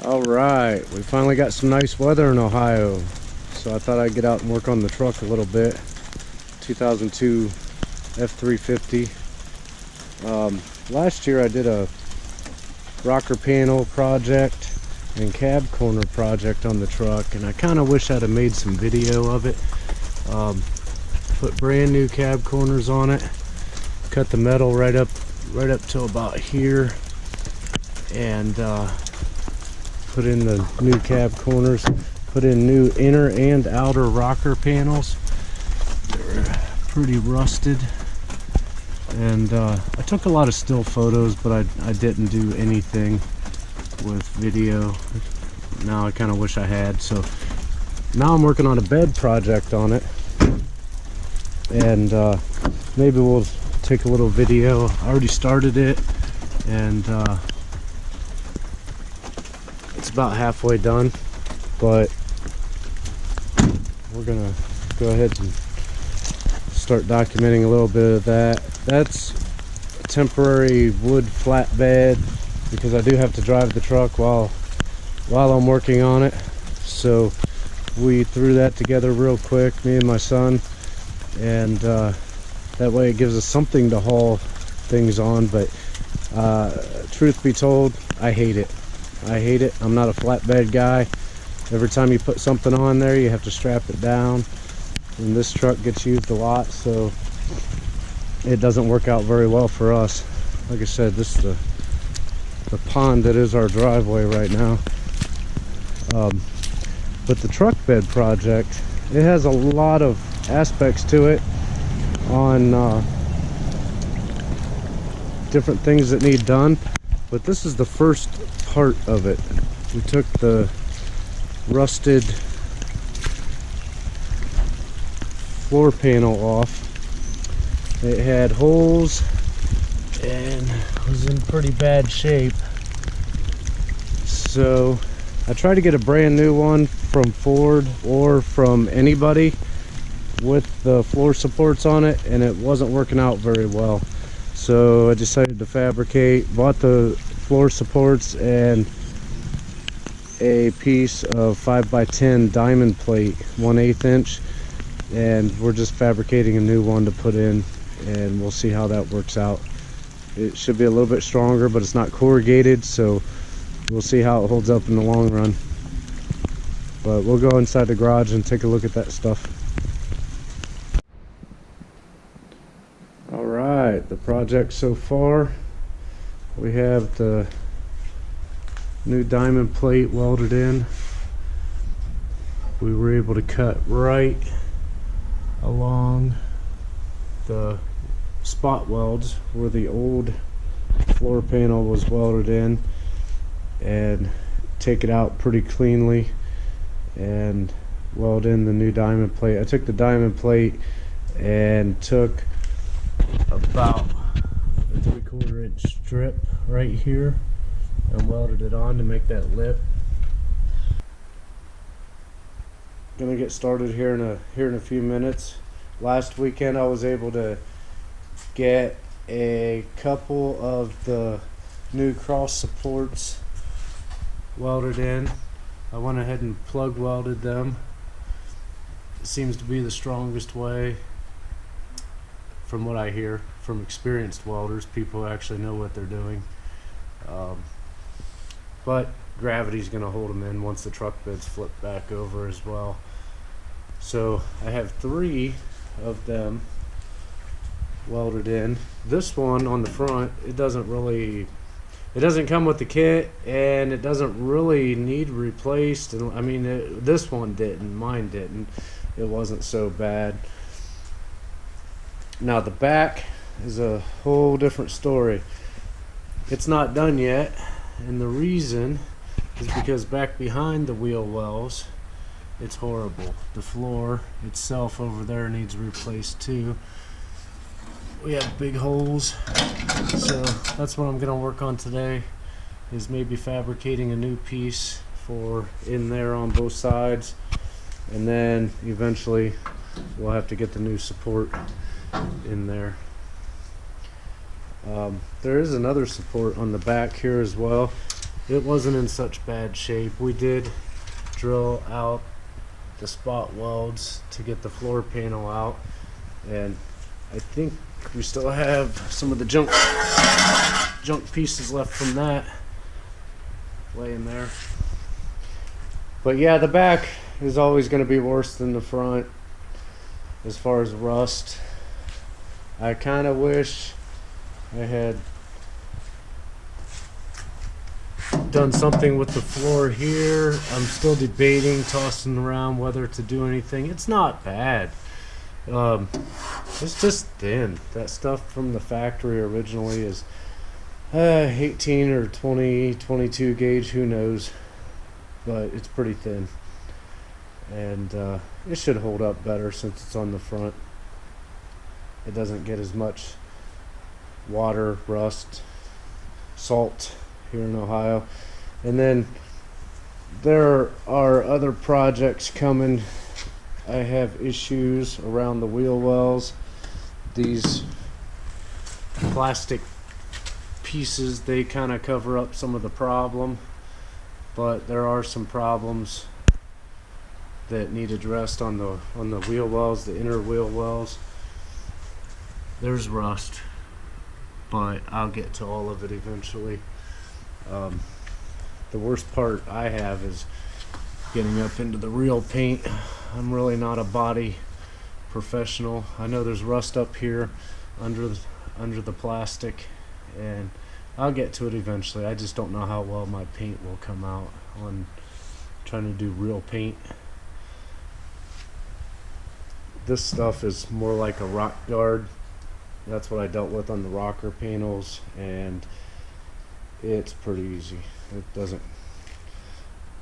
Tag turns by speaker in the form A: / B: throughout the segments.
A: All right, we finally got some nice weather in Ohio, so I thought I'd get out and work on the truck a little bit. 2002 F350. Last year I did a rocker panel project and cab corner project on the truck, and I kind of wish I'd have made some video of it. Put brand new cab corners on it, cut the metal right up to about here, and put in the new cab corners, put in new inner and outer rocker panels. They're pretty rusted, and I took a lot of still photos, but I didn't do anything with video. Now I kind of wish I had. So now I'm working on a bed project on it, and maybe we'll take a little video. I already started it, and it's about halfway done, but we're gonna go ahead and start documenting a little bit of that. That's a temporary wood flatbed because I do have to drive the truck while I'm working on it. So we threw that together real quick, me and my son, and that way it gives us something to haul things on. But truth be told, I hate it. I'm not a flatbed guy. Every time you put something on there, you have to strap it down, and this truck gets used a lot, so it doesn't work out very well for us. Like I said, this is the pond that is our driveway right now. But the truck bed project, it has a lot of aspects to it on different things that need done, but this is the first part of it. We took the rusted floor panel off. It had holes and was in pretty bad shape, so I tried to get a brand new one from Ford or from anybody with the floor supports on it, and it wasn't working out very well. So I decided to fabricate, bought the floor supports and a piece of 5x10 diamond plate, 1/8 inch, and we're just fabricating a new one to put in, and we'll see how that works out. It should be a little bit stronger, but it's not corrugated, so we'll see how it holds up in the long run. But we'll go inside the garage and take a look at that stuff. Alright, the project so far, we have the new diamond plate welded in. We were able to cut right along the spot welds where the old floor panel was welded in, and take it out pretty cleanly and weld in the new diamond plate. I took the diamond plate and took about a 3/4 inch strip right here and welded it on to make that lip. Gonna get started here in a few minutes. Last weekend I was able to get a couple of the new cross supports welded in. I went ahead and plug welded them. It seems to be the strongest way, from what I hear from experienced welders, people who actually know what they're doing. But gravity's going to hold them in once the truck bed's flipped back over as well. So I have 3 of them welded in. This one on the front, it doesn't come with the kit, and it doesn't really need replaced. And I mean, this one didn't, mine didn't. It wasn't so bad. Now the back is a whole different story. It's not done yet, and the reason is because back behind the wheel wells, it's horrible. The floor itself over there needs replaced too. We have big holes, so that's what I'm going to work on today, is maybe fabricating a new piece for in there on both sides, and then eventually we'll have to get the new support in there. There is another support on the back here as well. it wasn't in such bad shape. We did drill out the spot welds to get the floor panel out, and I think we still have some of the junk pieces left from that laying there. But yeah, the back is always going to be worse than the front as far as rust. I kind of wish I had done something with the floor here. I'm still debating, tossing around whether to do anything. It's not bad. It's just thin. That stuff from the factory originally is 18 or 20, 22 gauge, who knows, but it's pretty thin, and it should hold up better since it's on the front. It doesn't get as much water, rust, salt here in Ohio. And then there are other projects coming. I have issues around the wheel wells. These plastic pieces, they kind of cover up some of the problem, but there are some problems that need addressed on the wheel wells, the inner wheel wells. There's rust, but I'll get to all of it eventually. The worst part I have is getting up into the real paint. I'm really not a body professional. I know there's rust up here under the plastic, and I'll get to it eventually. I just don't know how well my paint will come out on trying to do real paint. This stuff is more like a rock guard. That's what I dealt with on the rocker panels, and it's pretty easy.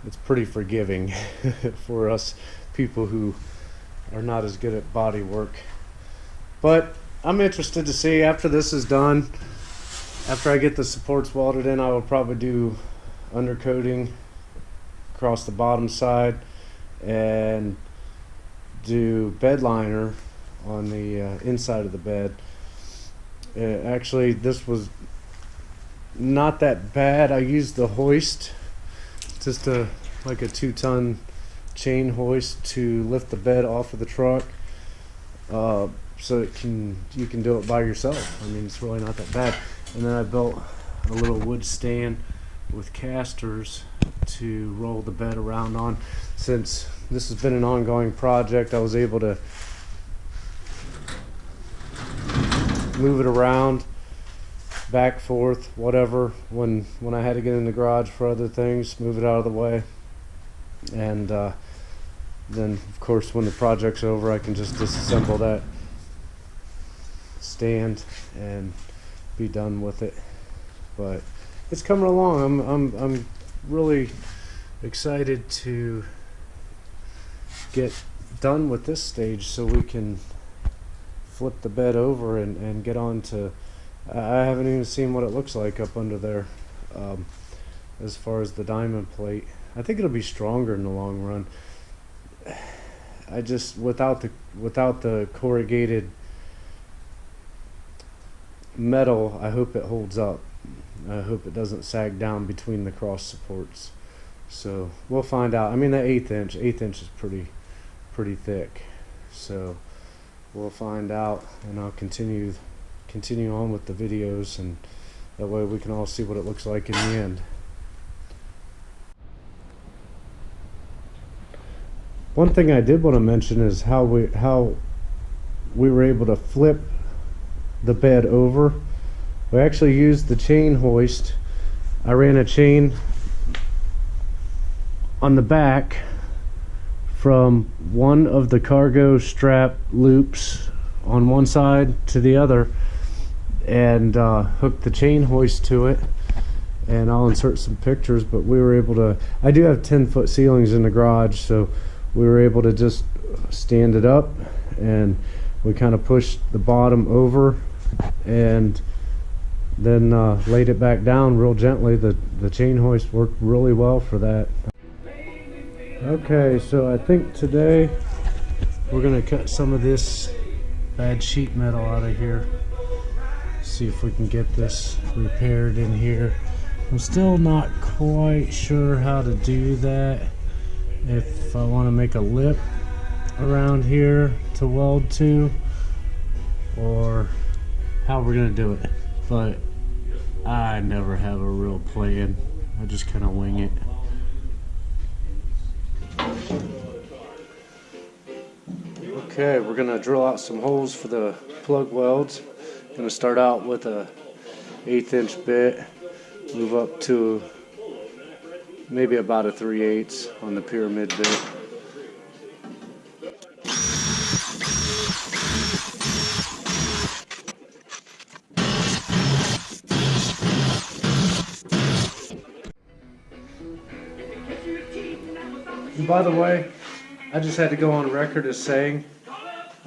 A: It's pretty forgiving for us people who are not as good at body work. But I'm interested to see, after this is done, after I get the supports welded in, I will probably do undercoating across the bottom side and do bed liner on the inside of the bed. Actually, this was not that bad. I used the hoist, just like a 2-ton chain hoist, to lift the bed off of the truck, so you can do it by yourself. I mean, it's really not that bad. And then I built a little wood stand with casters to roll the bed around on. Since this has been an ongoing project, I was able to move it around, back, forth, whatever, when I had to get in the garage for other things, move it out of the way. And then of course when the project's over, I can just disassemble that stand and be done with it. But it's coming along. I'm really excited to get done with this stage so we can flip the bed over and get on to, I haven't even seen what it looks like up under there, as far as the diamond plate. I think it'll be stronger in the long run. I just, without the corrugated metal, I hope it holds up. I hope it doesn't sag down between the cross supports. So we'll find out. I mean, that eighth inch is pretty thick. So we'll find out, and I'll continue on with the videos, and that way we can all see what it looks like in the end. One thing I did want to mention is how we were able to flip the bed over. We actually used the chain hoist. I ran a chain on the back from one of the cargo strap loops on one side to the other, and hooked the chain hoist to it. And I'll insert some pictures, but we were able to, I do have 10-foot ceilings in the garage, so we were able to just stand it up, and we kind of pushed the bottom over and then laid it back down real gently. The chain hoist worked really well for that. Okay, so I think today we're going to cut some of this bad sheet metal out of here. See if we can get this repaired in here. I'm still not quite sure how to do that. If I want to make a lip around here to weld to, or how we're gonna do it, but I never have a real plan. I just kind of wing it. Okay, we're gonna drill out some holes for the plug welds. Gonna start out with a 1/8 inch bit, move up to maybe about a 3/8 on the pyramid bit. And by the way, I just had to go on record as saying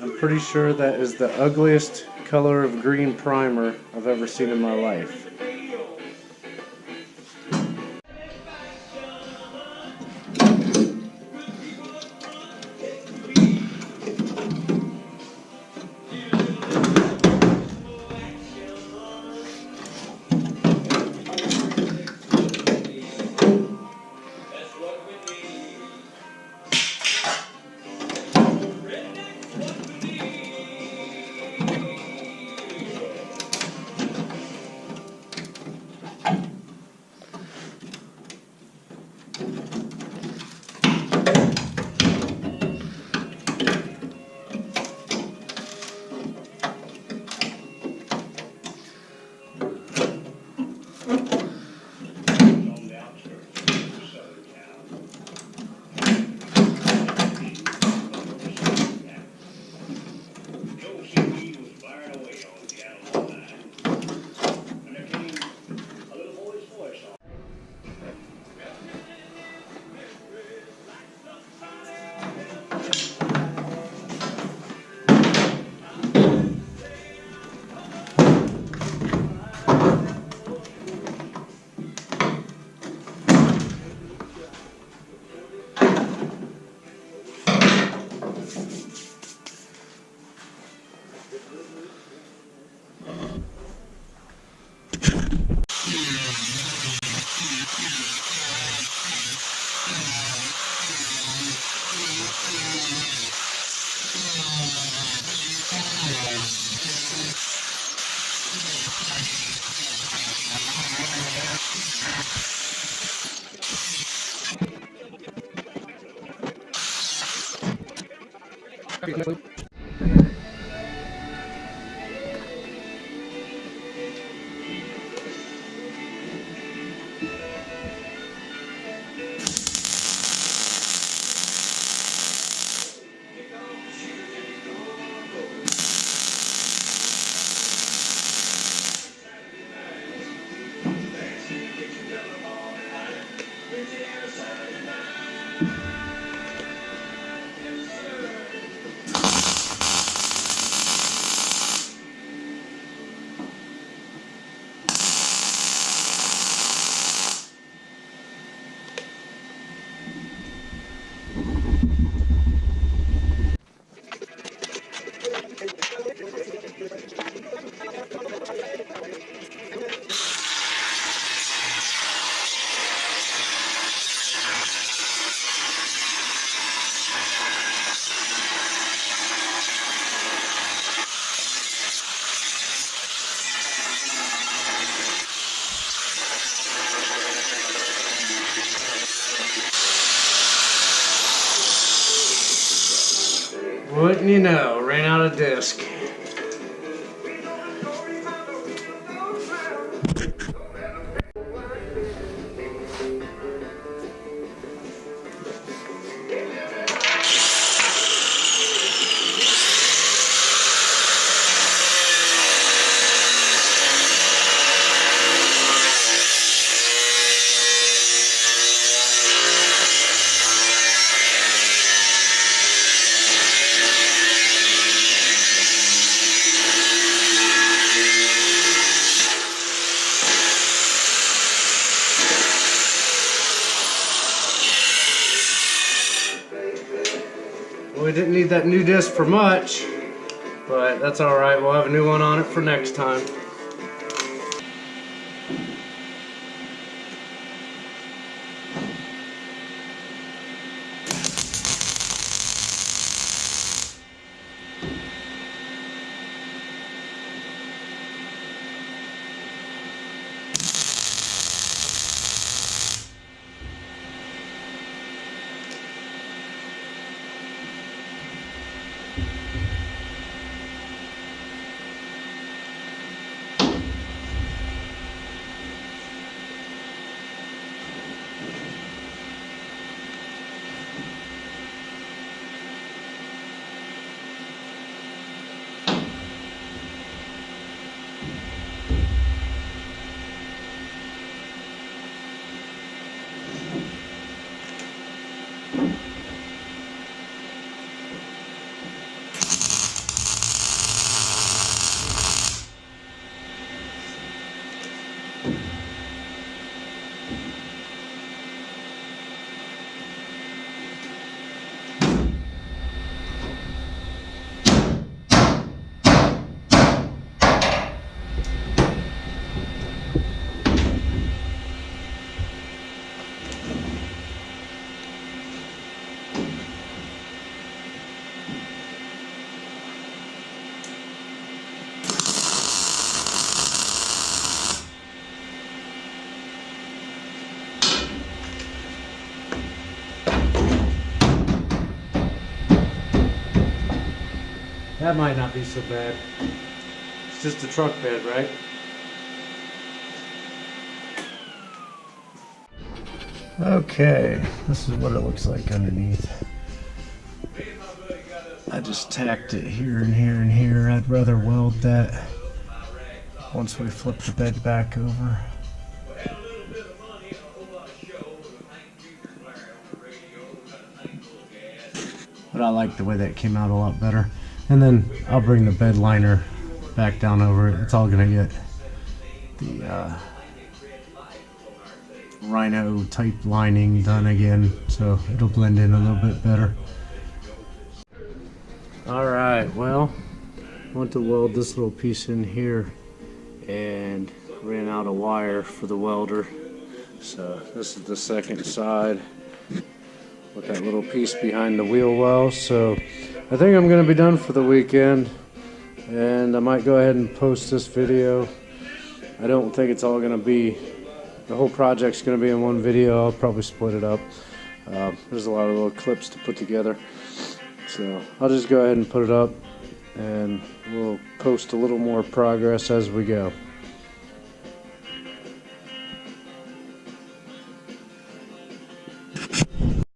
A: I'm pretty sure that is the ugliest color of green primer I've ever seen in my life. Wouldn't you know, ran out of disc. We didn't need that new disc for much, but that's alright, we'll have a new one on it for next time. That might not be so bad. It's just a truck bed, right? Okay, this is what it looks like underneath. I just tacked it here and here and here. I'd rather weld that once we flip the bed back over. But I like the way that came out a lot better. And then I'll bring the bed liner back down over it. It's all gonna get the Rhino type lining done again, so it'll blend in a little bit better. Alright, well, I want to weld this little piece in here and ran out of wire for the welder. So this is the second side with that little piece behind the wheel well. So I think I'm going to be done for the weekend, and I might go ahead and post this video. I don't think it's all going to be, the whole project's going to be in one video. I'll probably split it up. There's a lot of little clips to put together. So I'll just go ahead and put it up, and we'll post a little more progress as we go.